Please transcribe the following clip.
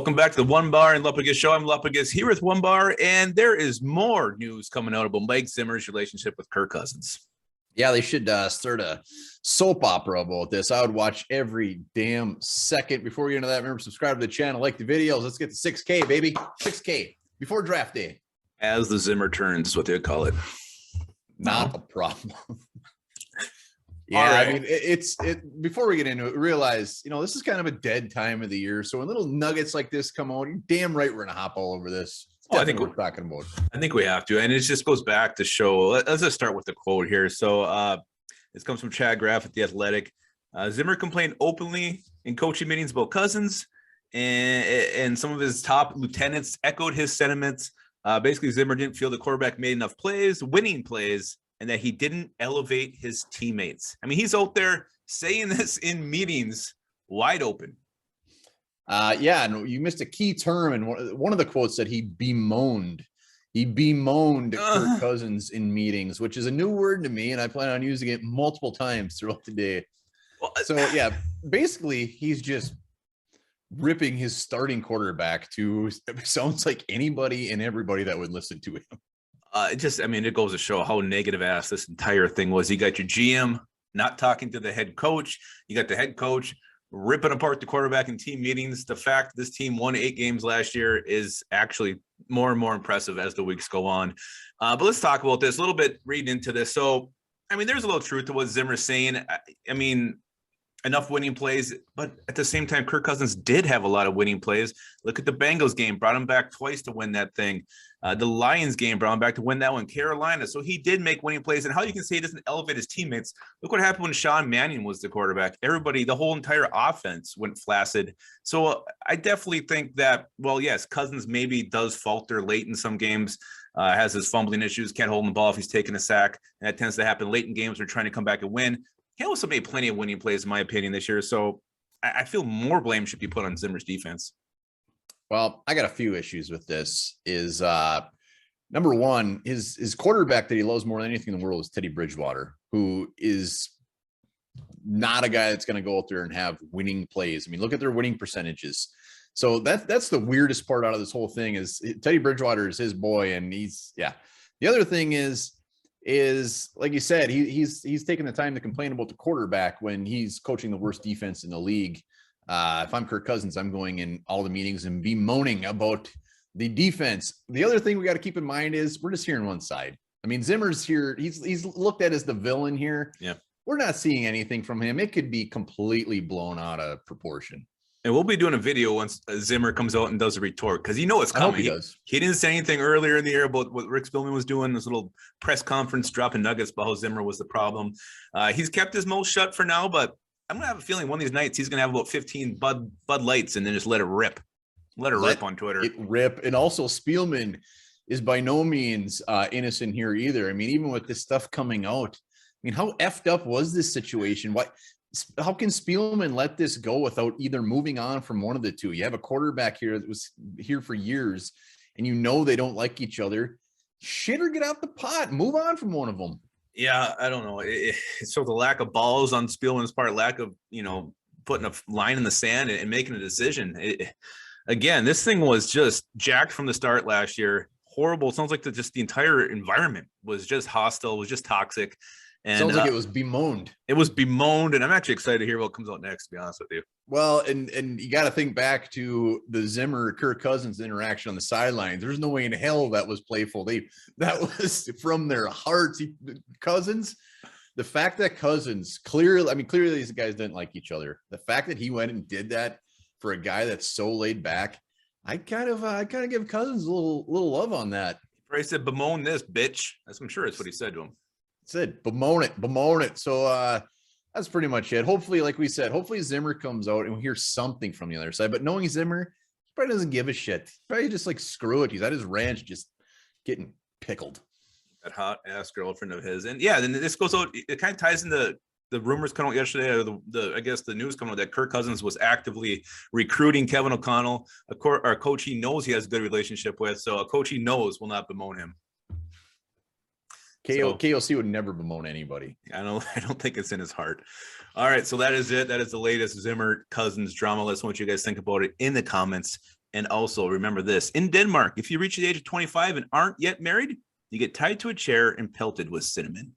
Welcome back to the Onebar and Lupagus show. I'm Lupagus here with Onebar, and there is more news coming out about Mike Zimmer's relationship with Kirk Cousins. Yeah, they should start a soap opera about this. I would watch every damn second. Before we get into that, remember, subscribe to the channel, like the videos. Let's get to 6K, baby. 6K before draft day. As the Zimmer turns is what they would call it. Not a problem. Yeah, right. I mean, it's before we get into it, realize, this is kind of a dead time of the year. So when little nuggets like this come out, you're damn right we're going to hop all over this. I think we're talking about. I think we have to. And it just goes back to show. Let's just start with the quote here. So this comes from Chad Graff at The Athletic. Zimmer complained openly in coaching meetings about Cousins, and some of his top lieutenants echoed his sentiments. Basically, Zimmer didn't feel the quarterback made enough plays, winning plays, and that he didn't elevate his teammates. I mean, he's out there saying this in meetings wide open. Yeah, and you missed a key term, and one of the quotes said he bemoaned. He bemoaned Kirk Cousins in meetings, which is a new word to me, and I plan on using it multiple times throughout the day. So, yeah, basically, he's just ripping his starting quarterback to sounds like anybody and everybody that would listen to him. It goes to show how negative ass this entire thing was. You got your GM not talking to the head coach. You got the head coach ripping apart the quarterback in team meetings. The fact this team won 8 games last year is actually more and more impressive as the weeks go on. But let's talk about this a little bit, reading into this. So, there's a little truth to what Zimmer's saying. Enough winning plays, but at the same time, Kirk Cousins did have a lot of winning plays. Look at the Bengals game, brought him back twice to win that thing. The Lions game brought him back to win that one. Carolina. So he did make winning plays. And how you can say he doesn't elevate his teammates. Look what happened when Sean Mannion was the quarterback. Everybody, the whole entire offense went flaccid. So I definitely think that, well, yes, Cousins maybe does falter late in some games, has his fumbling issues, can't hold the ball if he's taking a sack. And that tends to happen late in games when they're trying to come back and win. He also made plenty of winning plays, in my opinion, this year. So I feel more blame should be put on Zimmer's defense. Well, I got a few issues with this. Is number one, his quarterback that he loves more than anything in the world is Teddy Bridgewater, who is not a guy that's going to go out there and have winning plays. Look at their winning percentages. So that's the weirdest part out of this whole thing is Teddy Bridgewater is his boy, and The other thing is like you said, he's taking the time to complain about the quarterback when he's coaching the worst defense in the league. If I'm Kirk Cousins, I'm going in all the meetings and bemoaning about the defense. The other thing we got to keep in mind is we're just hearing one side. Zimmer's here. He's looked at as the villain here. Yeah. We're not seeing anything from him. It could be completely blown out of proportion. And we'll be doing a video once Zimmer comes out and does a retort, because it's coming. He didn't say anything earlier in the year about what Rick Spielman was doing, this little press conference dropping nuggets about how Zimmer was the problem. He's kept his mouth shut for now, but I'm going to have a feeling one of these nights he's going to have about 15 Bud Lights and then just let it rip. Let it rip on Twitter. And also Spielman is by no means innocent here either. Even with this stuff coming out, how effed up was this situation? How can Spielman let this go without either moving on from one of the two? You have a quarterback here that was here for years, and they don't like each other. Shit or get out the pot. Move on from one of them. Yeah, I don't know. So the lack of balls on Spielman's part, lack of, putting a line in the sand and making a decision. Again, this thing was just jacked from the start last year. Horrible. It sounds like the entire environment was just hostile, was just toxic. And sounds like it was bemoaned. It was bemoaned, and I'm actually excited to hear what comes out next, to be honest with you. Well, and you got to think back to the Zimmer Kirk Cousins interaction on the sidelines. There's no way in hell that was playful. That was from their hearts. Cousins, the fact that Cousins clearly these guys didn't like each other. The fact that he went and did that for a guy that's so laid back, I kind of give Cousins a little love on that. He probably said, "Bemoan this, bitch." I'm sure that's what he said to him. Said bemoan it. So that's pretty much it. Hopefully, like we said, Zimmer comes out and we hear something from the other side. But knowing Zimmer, he probably doesn't give a shit. Probably just screw it. He's at his ranch just getting pickled. That hot ass girlfriend of his. And yeah, then this goes out. It kind of ties into the rumors coming out yesterday, or the news coming out that Kirk Cousins was actively recruiting Kevin O'Connell, our coach he knows he has a good relationship with. So a coach he knows will not bemoan him. KOC would never bemoan anybody. I don't think it's in his heart. All right, so that is it. That is the latest Zimmer Cousins drama. Let's know what you guys think about it in the comments And also remember this, in Denmark, if you reach the age of 25 and aren't yet married, you get tied to a chair and pelted with cinnamon.